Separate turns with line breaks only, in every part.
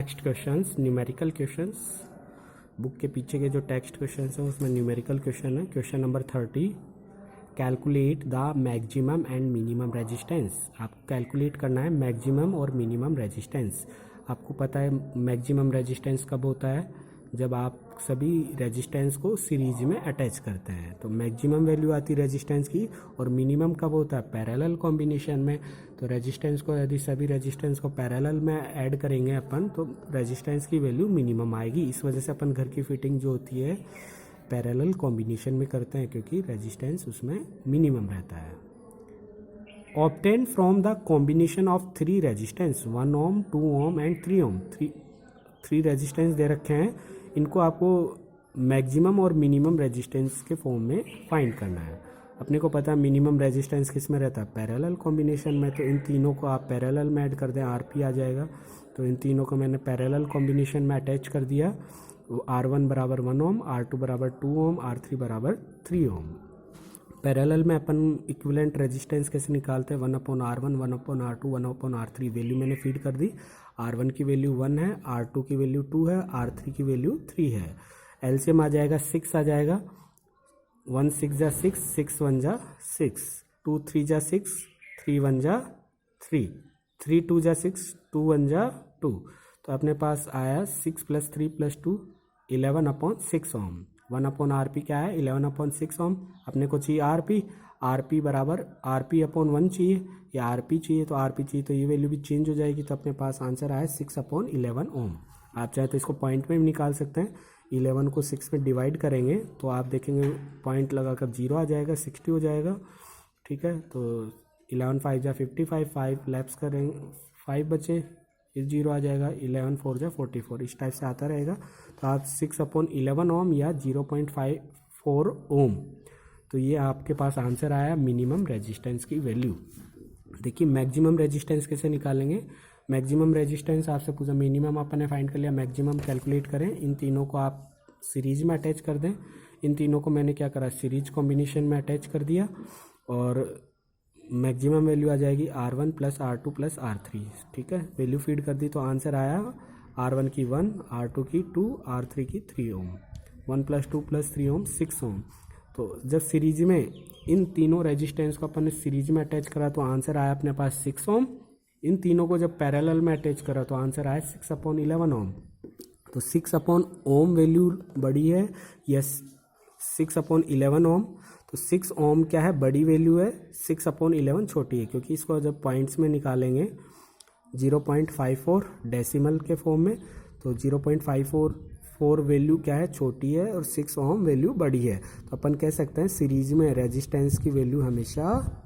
Next questions numerical questions. Book के पीछे के जो टेक्स्ट क्वेश्चंस हैं उसमें न्यूमेरिकल क्वेश्चन है। Question number 30, calculate the maximum and minimum resistance. आपको कैलकुलेट करना है मैक्सिमम और मिनिमम रेजिस्टेंस। आपको पता है मैक्सिमम रेजिस्टेंस कब होता है, जब आप सभी रेजिस्टेंस को सीरीज में अटैच करते हैं तो मैक्सिमम वैल्यू आती है रेजिस्टेंस की। और मिनिमम कब होता है, पैरेलल कॉम्बिनेशन में। तो रेजिस्टेंस को यदि सभी रेजिस्टेंस को पैरेलल में ऐड करेंगे अपन तो रेजिस्टेंस की वैल्यू मिनिमम आएगी। इस वजह से अपन घर की फिटिंग जो होती है पैरेलल कॉम्बिनेशन में करते हैं क्योंकि रेजिस्टेंस उसमें मिनिमम रहता है। Obtain from the combination of 3 resistance 1 ohm 2 ohm and 3 ohm. 3 resistance दे रखे हैं, इनको आपको मैक्सिमम और मिनिमम रेजिस्टेंस के फॉर्म में फाइंड करना है। अपने को पता है मिनिमम रेजिस्टेंस किस में रहता है, पैरेलल कॉम्बिनेशन में। तो इन तीनों को आप पैरेलल में ऐड कर दें, आरपी आ जाएगा। तो इन तीनों को मैंने पैरेलल कॉम्बिनेशन में अटैच कर दिया। R1 बराबर 1 ओम, R2 बराबर 2 ओम, R3 बराबर 3 ओम। पैरेलल में अपन इक्विवेलेंट रेजिस्टेंस कैसे निकालते हैं, 1/R1, 1/R2, 1/R3 वैल्यू मैंने फीड कर दी। R1 की वैल्यू 1 है, R2 की वैल्यू 2 है, R3 की वैल्यू 3 है। एलसीएम आ जाएगा 6 आ जाएगा। 1 6 जा 6, 6 1 जा 6, 2 3 जा 6, 3 1 जा 3, 3 2 जा 6, 2 1 जा 2। तो अपने पास आया 6 + 3 + 2 11/6 ओम। 1/RP क्या है, 11/6 ओम। अपने को चाहिए RP बराबर RP/1 चाहिए या RP चाहिए तो RP चाहिए, तो ये वैल्यू भी चेंज हो जाएगी। तो अपने पास आंसर आया 6/11 ओम। आप चाहे तो इसको पॉइंट में भी निकाल सकते हैं। 11 को 6 में डिवाइड करेंगे तो आप देखेंगे पॉइंट लगाकर 0 आ जाएगा, 60 हो जाएगा। ठीक है, तो 11 5 जा 55, 5 लैप्स करेंगे, 5 बचे, फिर 0 आ जाएगा। 11 4 जा 44, इस टाइप से आता रहेगा। तो आप 6/11 ओम या 0.54 ओम। तो ये आपके पास आंसर आया मिनिमम रेजिस्टेंस की वैल्यू। देखिए मैक्सिमम रेजिस्टेंस कैसे निकालेंगे। मैक्सिमम रेजिस्टेंस आपसे पूछा, मिनिमम अपन ने फाइंड कर लिया, मैक्सिमम कैलकुलेट करें। इन तीनों को आप सीरीज में अटैच कर दें। इन तीनों को मैंने क्या करा, सीरीज कॉम्बिनेशन में अटैच कर दिया और मैक्सिमम वैल्यू आ जाएगी R1 + R2 + R3। ठीक है, वैल्यू फीड कर दी तो आंसर आया R1 की 1, R2 की 2, R3 की 3 ओम। 1 + 2 + 3 ओम 6 ओम। तो जब सीरीज में इन तीनों रेजिस्टेंस को अपन ने सीरीज में अटैच करा तो आंसर आया अपने पास 6 ओम। इन तीनों को जब पैरेलल में अटैच करा तो आंसर आया 6/11 ओम। तो 6/ओम वैल्यू बड़ी है या 6/11 ओम। तो 6 ओम क्या है, बड़ी वैल्यू है, 6/11 छोटी है। क्योंकि इसको जब पॉइंट्स में निकालेंगे 0.54 डेसिमल के फॉर्म में, तो 0.54 वैल्यू क्या है, छोटी है, और 6 ओम वैल्यू बड़ी है। तो अपन कह सकते हैं सीरीज में रेजिस्टेंस की वैल्यू हमेशा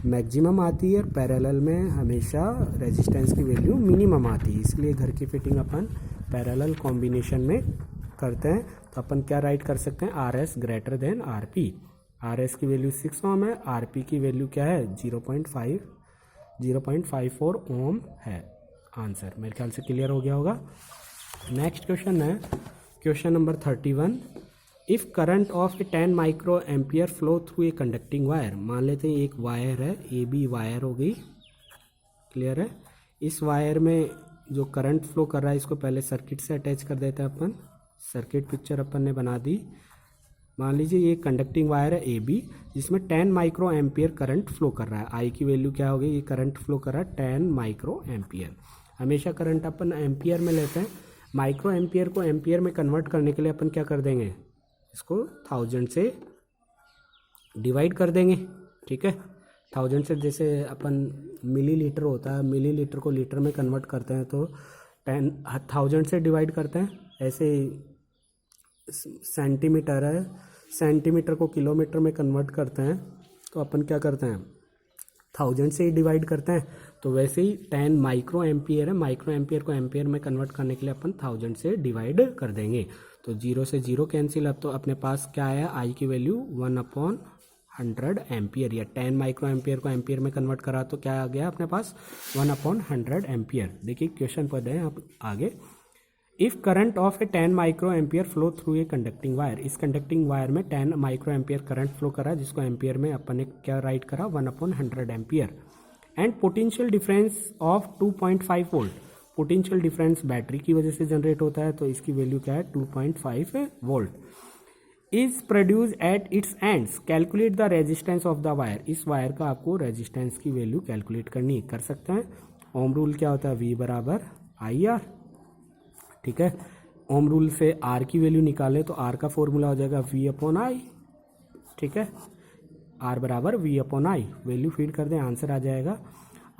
मैक्सिमम आती है और पैरेलल में हमेशा रेजिस्टेंस की वैल्यू मिनिमम आती है। इसलिए घर की फिटिंग अपन पैरेलल कॉम्बिनेशन में करते हैं। तो अपन क्या राइट कर सकते हैं, RS > RP। RS की वैल्यू 6 ओम है, RP की वैल्यू क्या है 0.54 ओम है। आंसर मेरे ख्याल से क्लियर हो गया होगा। नेक्स्ट क्वेश्चन है question number 31, if current of 10 micro ampere flow through a conducting wire. मान लेते हैं एक वायर है, AB वायर हो गई, क्लियर है। इस वायर में जो करंट फ्लो कर रहा है इसको पहले सर्किट से अटैच कर देते हैं अपन। सर्किट पिक्चर अपन ने बना दी। मान लीजिए ये कंडक्टिंग वायर है AB जिसमें 10 माइक्रो एम्पियर करंट फ्लो कर रहा है। I की वैल्यू क्या हो गई, ये करंट फ्लो कर रहा है 10 माइक्रो एम्पियर। हमेशा करंट अपन एम्पियर में लेते हैं। माइक्रो एम्पियर को एम्पियर में कन्वर्ट करने के लिए अपन क्या कर देंगे, इसको 1000 से डिवाइड कर देंगे। ठीक है, 1000 से, जैसे अपन मिलीलीटर होता है, मिलीलीटर को लीटर में कन्वर्ट करते हैं तो 1000 से डिवाइड करते हैं। ऐसे सेंटीमीटर है, सेंटीमीटर को किलोमीटर में कन्वर्ट करते हैं तो अपन क्या करते हैं 1000 से ही डिवाइड करते हैं। तो वैसे ही 10 माइक्रो एम्पियर है, माइक्रो एम्पियर को एम्पियर में कन्वर्ट करने के लिए अपन 1000 से डिवाइड कर देंगे। तो 0 से 0 कैंसिल। अब तो अपने पास क्या आया, I की वैल्यू 1/100 एम्पियर, या 10 माइक्रो एम्पियर को एम्पियर में कन्वर्ट करा तो क्या आ गया अपने पास 1/100 एम्पियर। देखिए क्वेश्चन पढ़ रहे हैं आप आगे। If current of 10 micro ampere flow through a conducting wire. इस कंडक्टिंग वायर में 10 माइक्रो एम्पियर करंट फ्लो करा जिसको एम्पियर में अपन ने क्या राइट करा 1/100 ampere. And potential difference of 2.5 volt. Potential difference battery की वजह से जनरेट होता है, तो इसकी वैल्यू क्या है 2.5 volt. Is produce at its ends, calculate the resistance of the wire. इस वायर का आपको रेजिस्टेंस की वैल्यू कैलकुलेट करनी कर सकते हैं। ओम रूल क्या होता है, V बराबर IR, ठीक है। ओम रूल से R की वैल्यू निकालें तो R का फॉर्मूला हो जाएगा V/I, ठीक है। R बराबर V/I, वैल्यू फीड कर दें, आंसर आ जाएगा।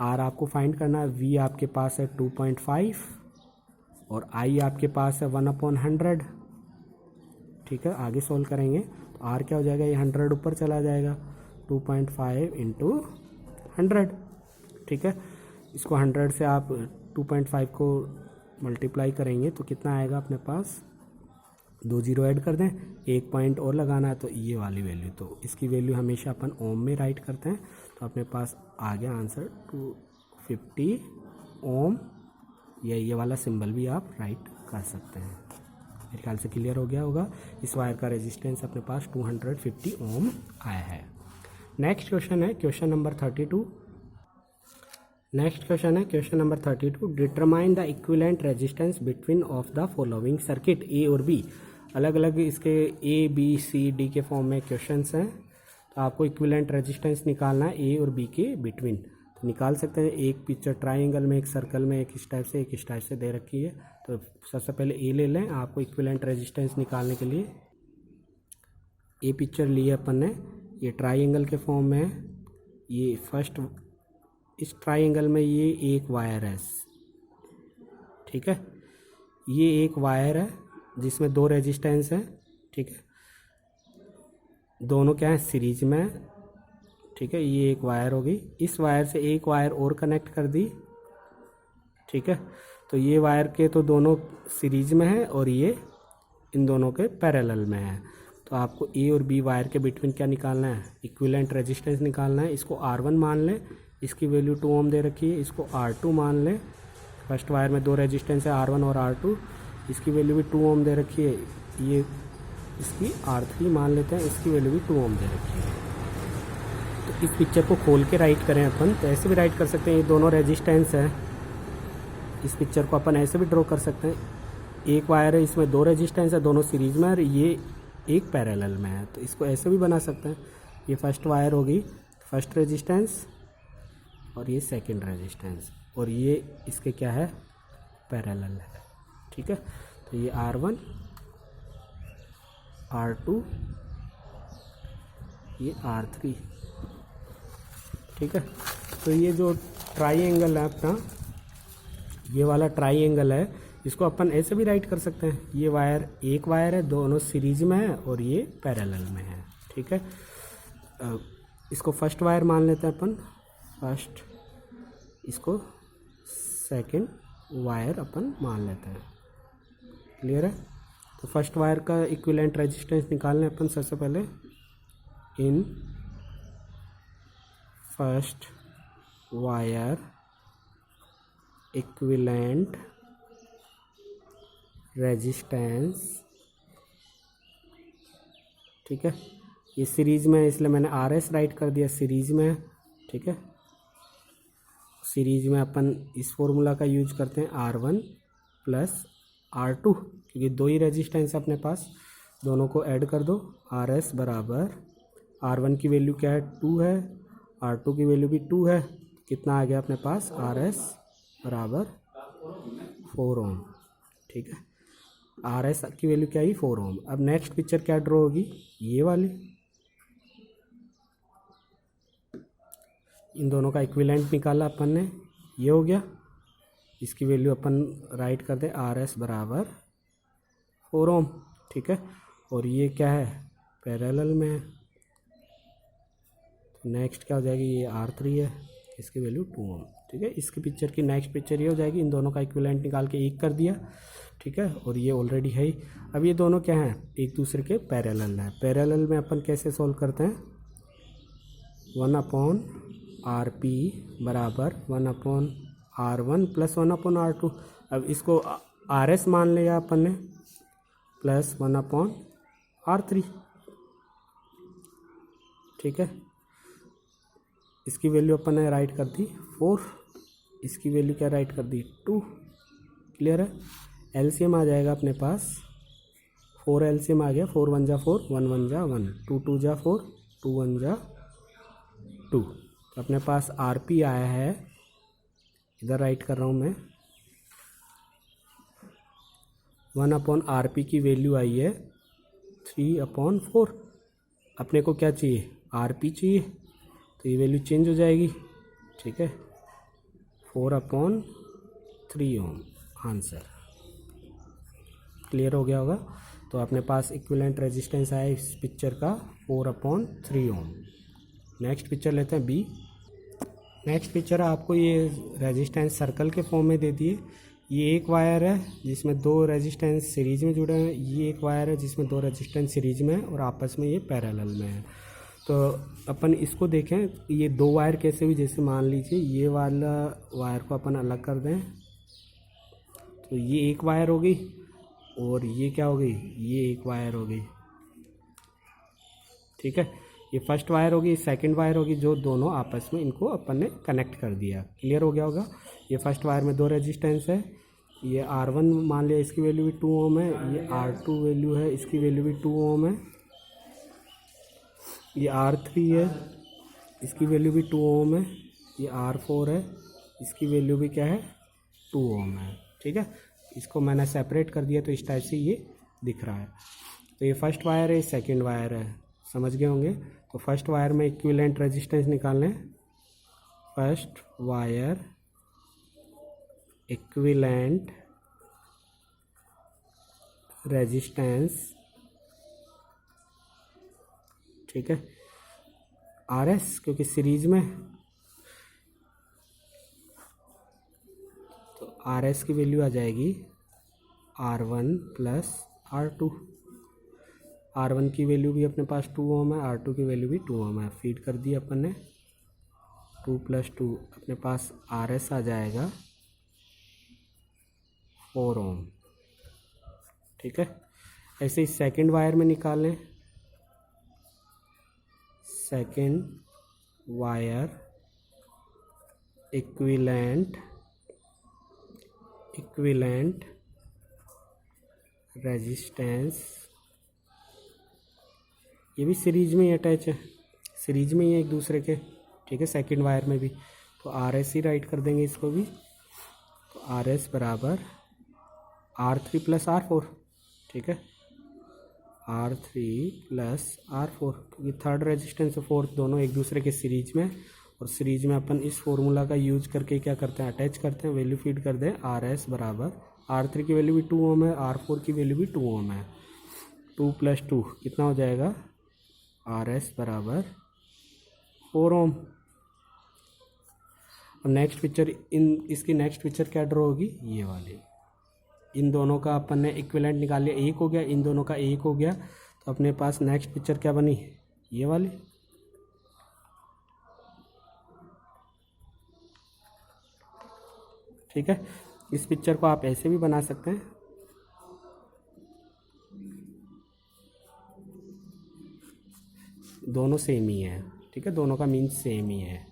R आपको फाइंड करना है, V आपके पास है 2.5 और I आपके पास है 1/100, ठीक है। आगे सोल्व करेंगे तो R क्या हो जाएगा, ये 100 ऊपर चला जाएगा, 2.5 इंटू 100, ठीक है। इसको 100 से आप 2.5 को मल्टीप्लाई करेंगे तो कितना आएगा अपने पास, 2 जीरो ऐड कर दें, 1 पॉइंट और लगाना है तो ये वाली वैल्यू, तो इसकी वैल्यू हमेशा अपन ओम में राइट करते हैं, तो अपने पास आ गया आंसर 250 ओम। ये वाला सिंबल भी आप राइट कर सकते हैं। मेरे ख्याल से क्लियर हो गया होगा। इस वायर का रेजिस्टेंस अपने पास 250 ओम आया है। नेक्स्ट क्वेश्चन है क्वेश्चन नंबर 32। नेक्स्ट क्वेश्चन है question number 32। Determine the equivalent resistance between of the following circuit A और बी। अलग अलग इसके ए बी सी डी के फॉर्म में क्वेश्चंस हैं, तो आपको इक्विवेलेंट रेजिस्टेंस निकालना है ए और बी के बिटवीन। तो निकाल सकते हैं, एक पिक्चर ट्राइंगल में, एक सर्कल में, एक इस टाइप से, एक इस टाइप से दे रखी है। तो सबसे पहले ए ले लें। आपको इक्विवेलेंट रेजिस्टेंस निकालने के लिए ए पिक्चर लिए अपन ने, ये ट्राइंगल के फॉर्म में है। ये फर्स्ट, इस ट्राइंगल में ये एक वायर है, ठीक है। ये एक वायर है जिसमें 2 रेजिस्टेंस है, ठीक है। दोनों क्या है, सीरीज में है, ठीक है। ये एक वायर होगी, इस वायर से एक वायर और कनेक्ट कर दी, ठीक है। तो ये वायर के तो दोनों सीरीज में है और ये इन दोनों के पैरेलल में है। तो आपको ए और बी वायर के बिटवीन क्या निकालना है, इक्विवेलेंट रेजिस्टेंस निकालना है। इसको R1 मान लें, इसकी वैल्यू 2 ओम दे रखी है। इसको R2 मान लें, फर्स्ट वायर में 2 रेजिस्टेंस है R1 और R2, इसकी वैल्यू भी 2 ओम दे रखी है। ये इसकी R3 मान लेते हैं, इसकी वैल्यू भी 2 ओम दे रखी है। तो इस पिक्चर को खोल के राइट करें अपन तो ऐसे भी राइट कर सकते हैं, ये दोनों रेजिस्टेंस है। इस पिक्चर को अपन ऐसे भी ड्रॉ कर सकते हैं, एक वायर है, इसमें 2 रेजिस्टेंस है, दोनों सीरीज में, और ये एक पैरेलल में है। तो इसको ऐसे भी बना सकते हैं, ये फर्स्ट वायर होगी, फर्स्ट रेजिस्टेंस, और ये सेकंड रेजिस्टेंस, और ये इसके क्या है, पैरेलल है, ठीक है। तो ये R1 R2, ये R3, ठीक है। तो ये जो ट्राइंगल है अपना, ये वाला ट्राइंगल है, इसको अपन ऐसे भी राइट कर सकते हैं। ये वायर एक वायर है, दोनों सीरीज में है और ये पैरेलल में है, ठीक है। इसको फर्स्ट वायर मान लेते हैं अपन, फर्स्ट, इसको सेकंड वायर अपन मान लेते हैं, क्लियर है। तो फर्स्ट वायर का इक्विवेलेंट रेजिस्टेंस निकालने अपन सबसे पहले, in first wire equivalent resistance, ठीक है। ये सीरीज में है इसलिए मैंने RS राइट कर दिया, सीरीज में है, ठीक है। सीरीज में अपन इस फॉर्मूला का यूज करते हैं, R1 प्लस R2, क्योंकि 2 ही रेजिस्टेंस अपने पास, दोनों को ऐड कर दो। RS बराबर, R1 की वैल्यू क्या है, 2 है, R2 की वैल्यू भी 2 है, कितना आ गया अपने पास, RS बराबर 4 ओम, ठीक है। RS की वैल्यू क्या है, 4 ओम। अब नेक्स्ट पिक्चर क्या ड्रॉ होगी, ये वाली, इन दोनों का इक्विवेलेंट निकाला अपन ने, ये हो गया। इसकी वैल्यू अपन राइट कर दे, RS बराबर 4 ओम, ठीक है। और ये क्या है, पैरेलल में है। तो नेक्स्ट क्या हो जाएगी, ये R3 है, इसकी वैल्यू 2 ओम, ठीक है। इसकी पिक्चर की नेक्स्ट पिक्चर ये हो जाएगी, इन दोनों का इक्विवेलेंट निकाल के 1 कर दिया, ठीक है। और ये ऑलरेडी है ही। अब ये दोनों क्या हैं, एक दूसरे के पैरेलल है। पैरेलल में अपन कैसे सोल्व करते हैं, 1/RP बराबर 1/R1 प्लस 1/R2। अब इसको RS मान लिया अपन ने, प्लस 1/R3, ठीक है। इसकी वैल्यू अपन ने राइट कर दी 4, इसकी वैल्यू क्या राइट कर दी 2, क्लियर है। एलसीएम आ जाएगा अपने पास, 4 एलसीएम आ गया, 4 1 जा 4, 1 1 जा 1, 2 2 जा 4, 2 1 जा 2। तो अपने पास आरपी आया है, इधर राइट कर रहा हूँ मैं, 1/RP की वैल्यू आई है 3/4। अपने को क्या चाहिए, आरपी चाहिए, तो ये वैल्यू चेंज हो जाएगी, ठीक है, 4/3 ओम आंसर। क्लियर हो गया होगा। तो अपने पास इक्विवेलेंट रेजिस्टेंस आया इस पिक्चर का 4/3 ओम। नेक्स्ट पिक्चर लेते हैं बी। नेक्स्ट पिक्चर आपको ये रेजिस्टेंस सर्कल के फॉर्म में दे दिए। ये एक वायर है जिसमें 2 रेजिस्टेंस सीरीज में जुड़े हैं, ये एक वायर है जिसमें 2 रेजिस्टेंस सीरीज में है और आपस में ये पैरेलल में है। तो अपन इसको देखें, ये 2 वायर कैसे हुई, जैसे मान लीजिए ये वाला वायर को अपन अलग कर दें, तो ये एक वायर हो गई और ये क्या हो गई, ये एक वायर हो गई, ठीक है। ये फर्स्ट वायर होगी, सेकंड वायर होगी, जो दोनों आपस में इनको अपन ने कनेक्ट कर दिया। क्लियर हो गया होगा। ये फर्स्ट वायर में 2 रेजिस्टेंस है, ये R1 मान लिया, इसकी वैल्यू भी 2 ओम है, ये R2 वैल्यू है, इसकी वैल्यू भी 2 ओम है, ये R3 है, इसकी वैल्यू भी 2 ओम है, ये R4 है, इसकी वैल्यू भी क्या है, 2 ओम है, ठीक है। इसको मैंने सेपरेट कर दिया तो इस टाइप से ये दिख रहा है। तो ये फर्स्ट वायर है, सेकंड वायर है, समझ गए होंगे। तो फर्स्ट वायर में इक्विवेलेंट रेजिस्टेंस निकालने, फर्स्ट वायर इक्विवेलेंट रेजिस्टेंस, ठीक है, RS क्योंकि सीरीज में, तो RS की वैल्यू आ जाएगी R1 प्लस R2। R1 की वैल्यू भी अपने पास 2 ओम है, R2 की वैल्यू भी 2 ओम है, फीड कर दी अपन ने, 2 + 2 अपने पास RS आ जाएगा 4 ओम, ठीक है। ऐसे ही सेकंड वायर में निकाल लें, सेकंड वायर इक्विवेलेंट रेजिस्टेंस, ये भी सीरीज में ही अटैच है, सीरीज में ही है एक दूसरे के, ठीक है, सेकंड वायर में भी। तो RS ही राइट कर देंगे इसको भी, तो RS बराबर R3 + R4, ठीक है, R3 + R4, क्योंकि थर्ड रेजिस्टेंस और फोर्थ दोनों एक दूसरे के सीरीज में, और सीरीज में अपन इस फॉर्मूला का यूज करके क्या करते हैं, अटैच करते हैं, वैल्यू फीड कर दें। RS बराबर R3 की वैल्यू भी 2 ओम है, R4 की वैल्यू भी 2 ओम है, 2 + 2 कितना हो जाएगा, RS बराबर 4 ओम। और नेक्स्ट पिक्चर, इसकी नेक्स्ट पिक्चर क्या ड्रॉ होगी, ये वाली, इन दोनों का अपन ने इक्विवेलेंट निकाल लिया, एक हो गया, इन दोनों का एक हो गया, तो अपने पास नेक्स्ट पिक्चर क्या बनी, ये वाली, ठीक है। इस पिक्चर को आप ऐसे भी बना सकते हैं, दोनों सेम ही है, ठीक है, दोनों का मीन सेम ही है।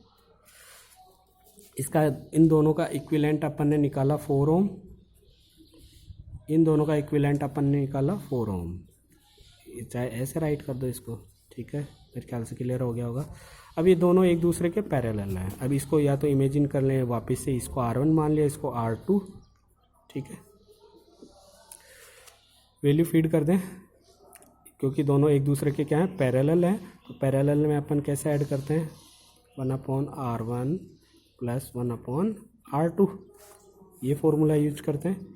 इसका इन दोनों का इक्विवेलेंट अपन ने निकाला 4 ओम, इन दोनों का इक्विवेलेंट अपन ने निकाला 4 ओम, चाहे ऐसे राइट कर दो इसको, ठीक है, मेरे ख्याल से क्लियर हो गया होगा। अब ये दोनों एक दूसरे के पैरेलल हैं। अब इसको या तो इमेजिन कर लें वापस से, इसको R1 मान लिया, इसको R2, ठीक है, वैल्यू फीड कर दें, क्योंकि दोनों एक दूसरे के क्या हैं, पैरेलल हैं। तो पैरेलल में अपन कैसे ऐड करते हैं, 1/R1 + 1/R2, ये फॉर्मूला यूज करते हैं।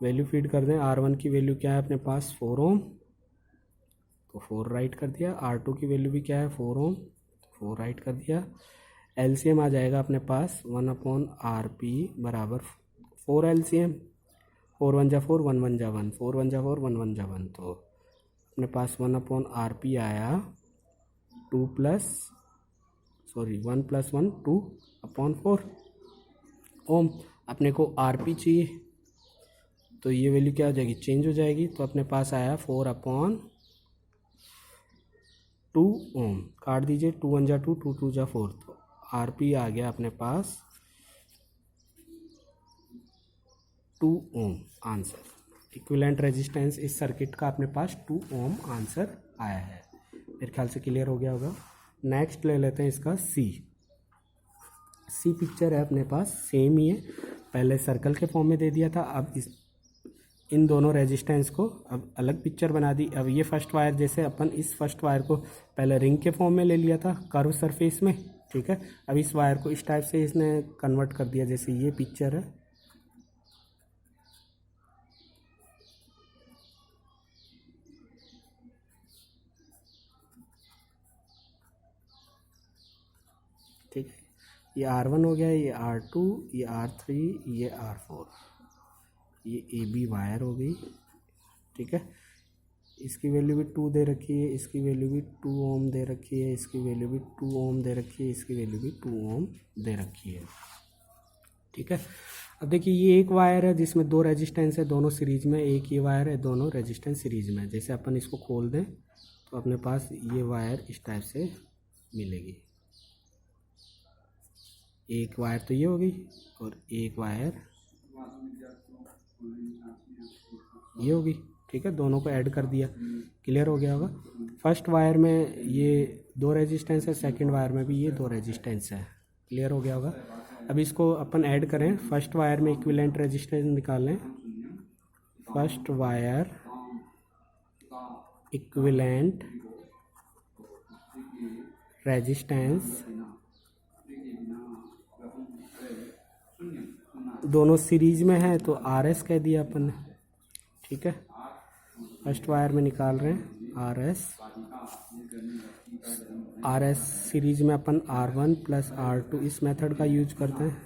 वैल्यू फीड कर दें, R1 की वैल्यू क्या है अपने पास, 4 ओम, तो 4 राइट कर दिया। R2 की वैल्यू भी क्या है, 4 ओम, 4 राइट कर दिया। एलसीएम आ जाएगा अपने पास 1/RP बराबर 4 एलसीएम, 4 1 जा 4, 1 1 जा 1, 4 1 जा 4, 1 1 जा 1, तो अपने पास 1/RP आया 1 + 1 2/4 ओम। अपने को RP चाहिए, तो ये वैल्यू क्या हो जाएगी, चेंज हो जाएगी, तो अपने पास आया 4/2 ओम। काट दीजिए, 2 1 जा 2, 2 2 जा 4, तो RP आ गया अपने पास 2 ओम आंसर। इक्विवेलेंट रेजिस्टेंस इस सर्किट का अपने पास 2 ओम आंसर आया है। मेरे ख्याल से क्लियर हो गया होगा। नेक्स्ट ले लेते हैं इसका सी पिक्चर है अपने पास, सेम ही है, पहले सर्कल के फॉर्म में दे दिया था, अब इन दोनों रेजिस्टेंस को अब अलग पिक्चर बना दी। अब ये फर्स्ट वायर, जैसे अपन इस फर्स्ट वायर को पहले रिंग के फॉर्म में ले लिया था कर्व सरफेस में, ठीक है, अब इस वायर को इस टाइप से इसने कन्वर्ट कर दिया, जैसे ये पिक्चर है। ठीक है, ये R1 हो गया, ये R2, ये R3, ये R4, ये AB वायर हो गई, ठीक है। इसकी वैल्यू भी 2 दे रखी है, इसकी वैल्यू भी 2 ओम दे रखी है, इसकी वैल्यू भी 2 ओम दे रखी है, इसकी वैल्यू भी 2 ओम दे रखी है, ठीक है। अब देखिए ये एक वायर है जिसमें 2 रेजिस्टेंस है, दोनों सीरीज में, एक ये वायर है, दोनों रेजिस्टेंस सीरीज में। जैसे अपन इसको खोल दें तो अपने पास ये वायर इस टाइप से मिलेगी। एक वायर तो ये होगी और एक वायर ये होगी, ठीक है। दोनों को ऐड कर दिया, क्लियर हो गया होगा। फर्स्ट वायर में ये 2 रेजिस्टेंस है, सेकंड वायर में भी ये 2 रेजिस्टेंस है, क्लियर हो गया होगा। अब इसको अपन ऐड करें, फर्स्ट वायर में इक्विवेलेंट रेजिस्टेंस निकालें। फर्स्ट वायर इक्विवेलेंट रेजिस्टेंस, दोनों सीरीज में है तो RS कह दिया अपन ने, ठीक है। फर्स्ट वायर में निकाल रहे हैं RS सीरीज में अपन R1 प्लस R2 इस मेथड का यूज करते हैं।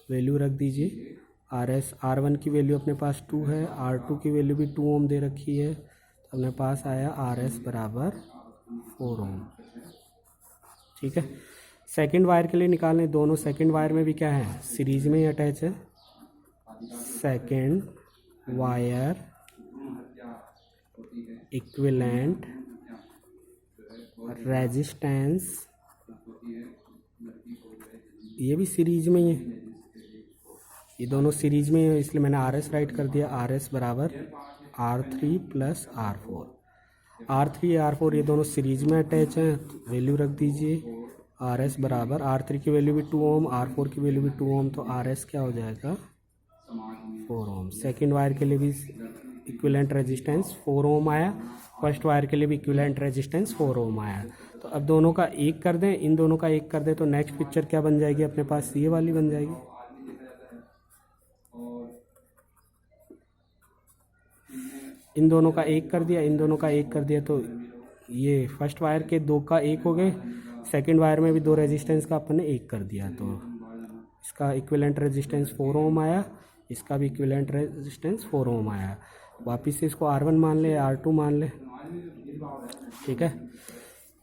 वैल्यू रख दीजिए, R1 की वैल्यू अपने पास 2 है, R2 की वैल्यू भी 2 ओम दे रखी है, तो अपने पास आया RS बराबर 4 ओम, ठीक है। सेकंड वायर के लिए निकालने, दोनों सेकंड वायर में भी क्या है, सीरीज में ही अटैच है। सेकंड वायर इक्विवेलेंट रेजिस्टेंस, ये भी सीरीज में ही है, ये दोनों सीरीज में है, इसलिए मैंने RS राइट कर दिया। RS बराबर R3 प्लस R4 ये दोनों सीरीज में अटैच हैं, वैल्यू रख दीजिए। RS बराबर R3 की वैल्यू भी 2 ओम, R4 की वैल्यू भी 2 ओम, तो RS क्या हो जाएगा 4 ओम। सेकेंड वायर के लिए भी इक्विवेलेंट रेजिस्टेंस 4 ओम आया, फर्स्ट वायर के लिए भी इक्विवेलेंट रेजिस्टेंस 4 ओम आया। तो अब दोनों का एक कर दें, इन दोनों का एक कर दें, तो नेक्स्ट पिक्चर क्या बन जाएगी अपने पास, ये वाली बन जाएगी। इन दोनों का एक कर दिया, इन दोनों का एक कर दिया, तो ये फर्स्ट वायर के 2 का 1 हो गए, सेकेंड वायर में भी 2 रेजिस्टेंस का अपन ने 1 कर दिया, तो इसका इक्विवेलेंट रेजिस्टेंस 4 ओम आया, इसका भी इक्विवेलेंट रेजिस्टेंस 4 ओम आया। वापिस से इसको R1 मान ले, R2 मान ले, ठीक है।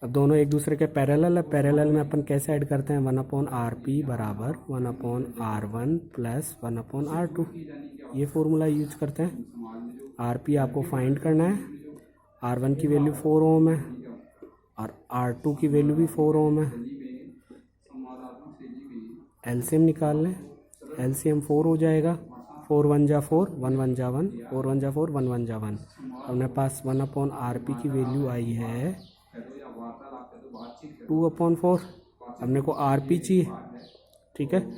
अब दोनों एक दूसरे के पैरेलल है, पैरेलल में अपन कैसे ऐड करते हैं, 1/RP बराबर 1/R1 प्लस 1/R2, ये फॉर्मूला यूज करते हैं। RP आपको फाइंड करना है, R1 की वैल्यू 4 ओम है और R2 की वैल्यू भी 4 ओम है। एलसीएम निकाल लें, एलसीएम 4 हो जाएगा, 4 1 जा 4, 1 1 जा 1, 4 1 जा 4, 1 1 जा 1। अपने पास 1/RP की वैल्यू आई है 2/4, अपने को RP चाहिए, ठीक है।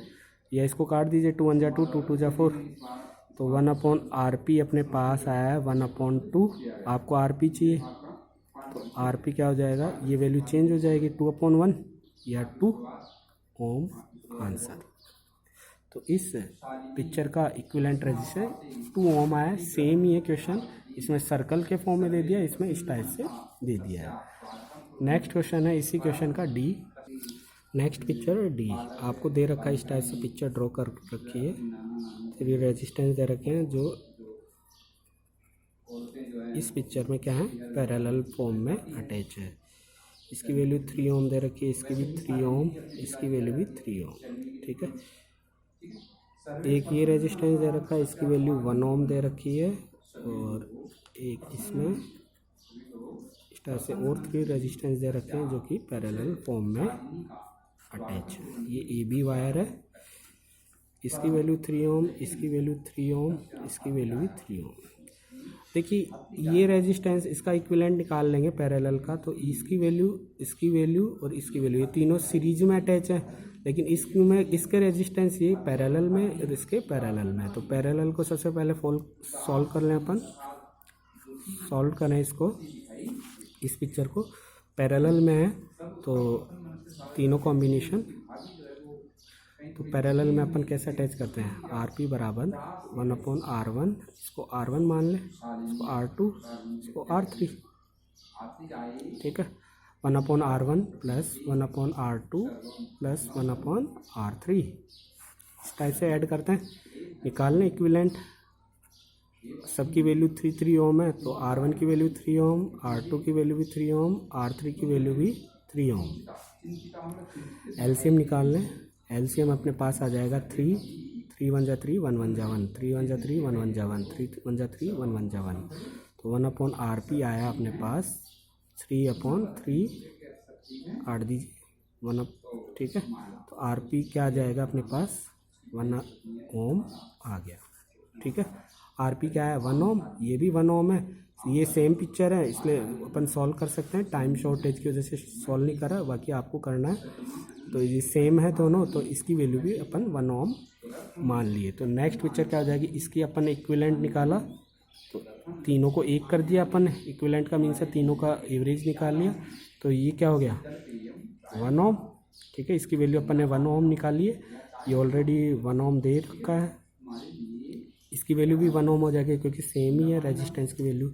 या इसको काट दीजिए, 2 1 जा 2, 2 2 जा 4, तो 1/RP अपने पास आया है 1/2। आपको RP चाहिए, तो RP क्या हो जाएगा, ये वैल्यू चेंज हो जाएगी, 2/1 या 2 ओम आंसर। तो इस पिक्चर का इक्विवेलेंट रेजिस्टेंस 2 ओम आया, सेम ही है क्वेश्चन, इसमें सर्कल के फॉर्म में दे दिया, इसमें इस टाइप से दे दिया है। नेक्स्ट क्वेश्चन है इसी क्वेश्चन का D। नेक्स्ट पिक्चर D आपको दे रखा है, इस टाइप से पिक्चर ड्रॉ कर रखी है, 3 रेजिस्टेंस दे रखे हैं जो इस पिक्चर में क्या है, पैरेलल फॉर्म में अटैच है। इसकी वैल्यू 3 ओम दे रखी है, इसकी भी 3 ओम, इसकी वैल्यू भी 3 ओम, ठीक है। एक ये रेजिस्टेंस दे रखा है, इसकी वैल्यू 1 ओम दे रखी है, और एक इसमें इस तरह से और 3 रेजिस्टेंस दे रखे हैं जो कि पैरेलल फॉर्म में अटैच है। ये AB वायर है, इसकी वैल्यू 3 ओम, इसकी वैल्यू 3 ओम, इसकी वैल्यू भी 3 ओम। देखिए ये रेजिस्टेंस इसका इक्विवेलेंट निकाल लेंगे पैरेलल का, तो इसकी वैल्यू और इसकी वैल्यू, ये तीनों सीरीज में अटैच है, लेकिन इसमें इसके रेजिस्टेंस ये पैरेलल में और इसके पैरेलल में। तो पैरेलल को सबसे पहले सॉल्व कर लें अपन, सॉल्व करें इसको, इस पिक्चर को। पैरेलल में है तो तीनों कॉम्बिनेशन, तो पैरेलल में अपन कैसे अटैच करते हैं, आर पी बराबर 1/R1, इसको R1 मान लें, इसको R2, इसको R3, ठीक है। 1/R1 plus 1/R2 plus 1/R3, इस टाइप से ऐड करते हैं, निकाल लें इक्विवेलेंट। सबकी वैल्यू 3 ओम है, तो R1 की वैल्यू 3 ओम, R2 की वैल्यू भी 3 ओम, R3 की वैल्यू भी 3 ओम। एलसीएम निकाल लें, एलसीएम अपने पास आ जाएगा 3 1 जा 3 1 1 जा 1, 3 1 जा 3 1 1 जा 1, 3 1 जा 3 1 1 जा 1, तो 1/RP आया अपने पास 3/3, 8 दीजिए 1, ठीक है। तो RP क्या आ जाएगा अपने पास 1 ओम आ गया, ठीक है। RP क्या है 1 ओम, ये भी 1 ओम है, ये सेम पिक्चर है इसलिए अपन सॉल्व कर सकते हैं। टाइम शॉर्टेज की वजह से सॉल्व नहीं करा, बाकी आपको करना है। तो ये सेम है दोनों, तो इसकी वैल्यू भी अपन 1 ओम मान लिए। तो नेक्स्ट पिक्चर क्या हो जाएगी, इसकी अपन ने इक्विवेलेंट निकाला, तो तीनों को एक कर दिया अपन, इक्विवेलेंट का मीन्स है तीनों का एवरेज निकाल लिया, तो ये क्या हो गया 1 ओम, ठीक है। इसकी वैल्यू अपन ने 1 ओम निकाली है, ये ऑलरेडी 1 ओम दे रखा है, इसकी वैल्यू भी 1 ओम हो जाएगी क्योंकि सेम ही है रेजिस्टेंस की वैल्यू।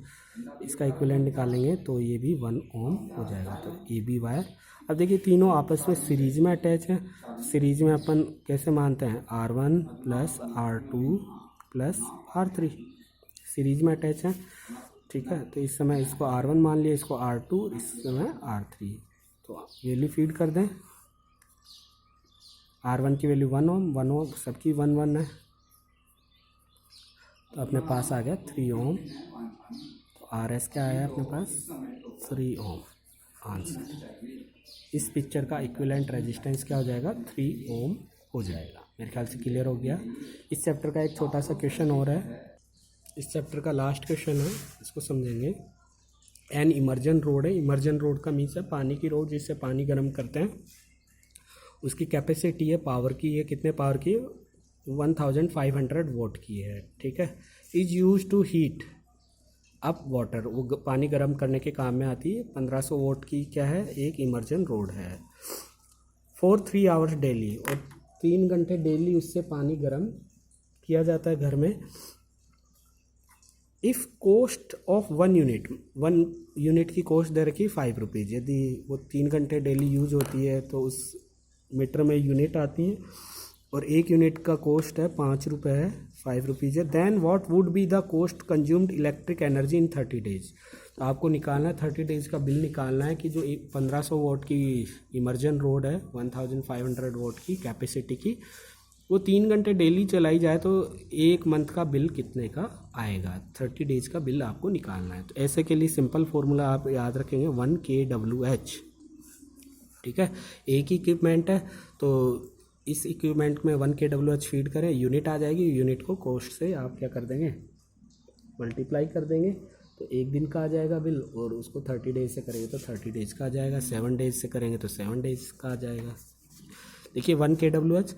इसका इक्विवेलेंट निकालेंगे तो ये भी 1 ओम हो जाएगा, तो ए बी वायर। अब देखिए तीनों आपस में सीरीज में अटैच है, सीरीज में अपन कैसे मानते हैं R1 plus R2 plus R3, series में अटैच है, ठीक है। तो इस समय इसको R1 मान लिया, इसको R2, इस समय R3, तो वैल्यू फीड कर दें। R1 की वैल्यू 1 ओम, 1 ओम सबकी 1 1 है, तो अपने पास आ गया 3 ओम, तो RS क्या आया अपने पास 3 ओम आंसर। इस पिक्चर का इक्विवेलेंट रेजिस्टेंस क्या हो जाएगा 3 ओम हो जाएगा। मेरे ख्याल से क्लियर हो गया। इस चैप्टर का एक छोटा सा क्वेश्चन और है, इस चैप्टर का लास्ट क्वेश्चन है, इसको समझेंगे। एन इमर्जन रोड है, इमर्जन रोड का मीन्स है पानी की रोड जिससे पानी गर्म करते हैं, उसकी कैपेसिटी है पावर की, ये कितने पावर की 1500 वोट की है, ठीक है। Is use to heat up water, वो पानी गर्म करने के काम में आती है। 1500 वोट की क्या है, एक इमर्जन रोड है। फॉर 3 आवर्स डेली, और 3 घंटे डेली उससे पानी गर्म किया जाता है घर में। इफ़ कॉस्ट ऑफ 1 यूनिट की कॉस्ट दे रखी 5 रुपीज़, यदि वो 3 घंटे डेली यूज होती है तो उस मीटर में यूनिट आती है, और 1 यूनिट का कॉस्ट है 5 रुपये है, 5 रुपीज़ है। Then what would be the cost consumed electric energy in 30 days. तो आपको निकालना है 30 डेज का बिल निकालना है कि जो 1500 वोट की इमर्जन रोड है 1500 वोट की कैपेसिटी की, वो 3 घंटे डेली चलाई जाए तो 1 मंथ का बिल कितने का आएगा, 30 डेज का बिल आपको निकालना है। तो ऐसे के लिए सिंपल फॉर्मूला आप याद रखेंगे 1 kWh, ठीक है। एक ही इक्विपमेंट है तो इस इक्विपमेंट में 1 kWh फीड करें, यूनिट आ जाएगी, यूनिट को कॉस्ट से आप क्या कर देंगे मल्टीप्लाई कर देंगे, तो 1 दिन का आ जाएगा बिल, और उसको 30 डेज से करेंगे तो 30 डेज का आ जाएगा, 7 डेज से करेंगे तो 7 डेज का आ जाएगा। देखिए 1 kWh,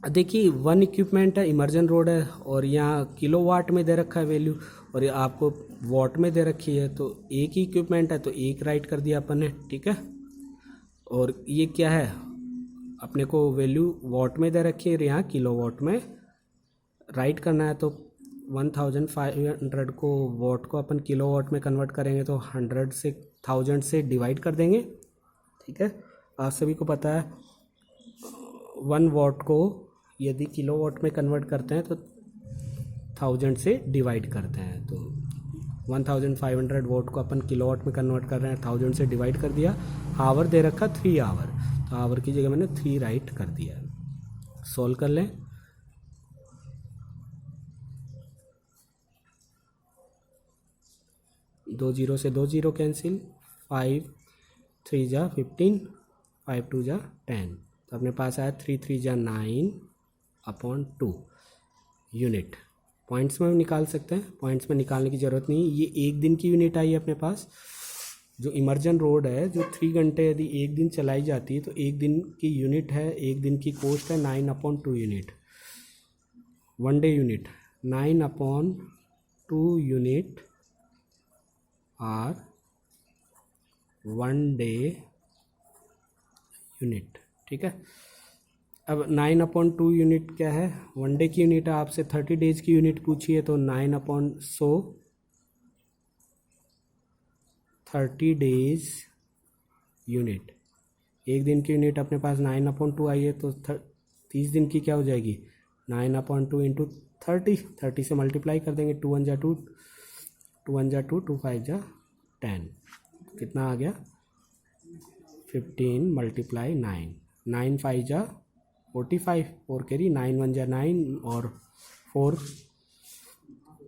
देखिए 1 इक्विपमेंट है, इमर्जन रोड है, और यहाँ किलोवाट में दे रखा है वैल्यू, और आपको वॉट में दे रखी है, तो एक ही इक्विपमेंट है तो 1 राइट कर दिया अपन ने, ठीक है। और ये क्या है, अपने को वैल्यू वॉट में दे रखी है, यहाँ किलोवाट में राइट करना है, तो 1500 को वॉट को अपन किलोवाट में कन्वर्ट करेंगे तो 100 से 1000 से डिवाइड कर देंगे, ठीक है। आप सभी को पता है 1 वॉट को यदि किलोवाट में कन्वर्ट करते हैं तो 1000 से डिवाइड करते हैं, तो 1500 वोट को अपन किलोवाट में कन्वर्ट कर रहे हैं, 1000 से डिवाइड कर दिया। आवर दे रखा 3 आवर, तो आवर की जगह मैंने 3 राइट कर दिया। सॉल्व कर लें, दो जीरो से 2 जीरो कैंसिल, 5 3 जा 15, 5 2 जा 10, तो अपने पास आया 3 3 जा 9, अपॉन 2 यूनिट। पॉइंट्स में निकाल सकते हैं, पॉइंट्स में निकालने की ज़रूरत नहीं। ये एक दिन की यूनिट आई है अपने पास। जो इमर्जन रोड है जो 3 घंटे यदि एक दिन चलाई जाती है तो एक दिन की यूनिट है, एक दिन की कॉस्ट है 9/2 unit. 1 day unit 9/2 unit or 1 day unit. ठीक है, अब 9/2 यूनिट क्या है, 1 डे की यूनिट है। आपसे 30 डेज की यूनिट पूछी है तो 9/100 30 डेज यूनिट। एक दिन की यूनिट अपने पास 9/2 आई है तो 30 दिन की क्या हो जाएगी, 9/2 इंटू 30 से मल्टीप्लाई कर देंगे। 2 1 जा 2, 2 1 जा 2, 2 5 जा 10, कितना आ गया 15 × 9, 9 5 जा 45, 4 कैरी, 9 1 जा 9 और 4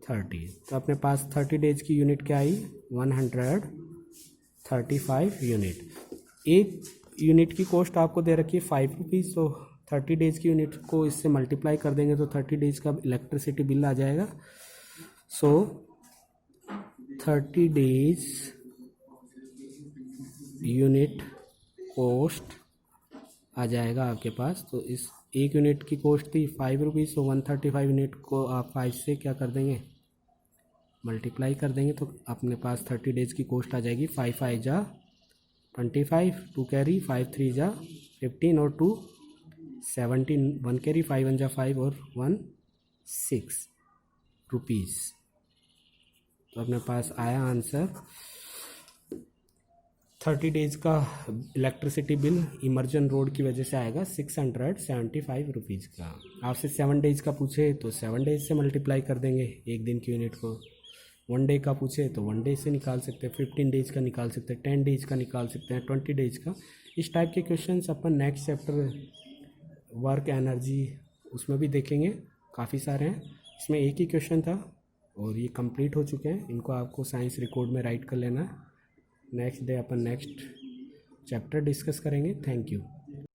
30। तो अपने पास 30 डेज की यूनिट क्या आई, 135 यूनिट। एक यूनिट की कॉस्ट आपको दे रखी है 5 रुपीज़, तो 30 डेज की यूनिट को इससे मल्टीप्लाई कर देंगे तो 30 डेज का इलेक्ट्रिसिटी बिल आ जाएगा। सो 30 डेज यूनिट कॉस्ट आ जाएगा आपके पास। तो इस एक यूनिट की कॉस्ट थी 5 रुपीज़, तो 135 यूनिट को आप 5 से क्या कर देंगे, मल्टीप्लाई कर देंगे तो अपने पास 30 डेज की कॉस्ट आ जाएगी। 5 5 जा 25, 2 कैरी, 5 3 जा 15 और 2 17, 1 कैरी, 5 1 जा 5 और 1 6 रुपीज़। तो अपने पास आया आंसर 30 डेज का इलेक्ट्रिसिटी बिल इमर्जन रोड की वजह से आएगा 675 रुपीज़ का। आपसे 7 डेज का पूछे तो 7 डेज से मल्टीप्लाई कर देंगे एक दिन की यूनिट को। 1 डे का पूछे तो 1 डे से निकाल सकते हैं, 15 डेज का निकाल सकते हैं, 10 डेज का निकाल सकते हैं, 20 डेज का। इस टाइप के क्वेश्चंस अपन नेक्स्ट चैप्टर वर्क एनर्जी उसमें भी देखेंगे, काफ़ी सारे हैं। इसमें एक ही क्वेश्चन था और ये कंप्लीट हो चुके हैं, इनको आपको साइंस रिकॉर्ड में राइट कर लेना है। नेक्स्ट डे अपन नेक्स्ट चैप्टर डिस्कस करेंगे। Thank you.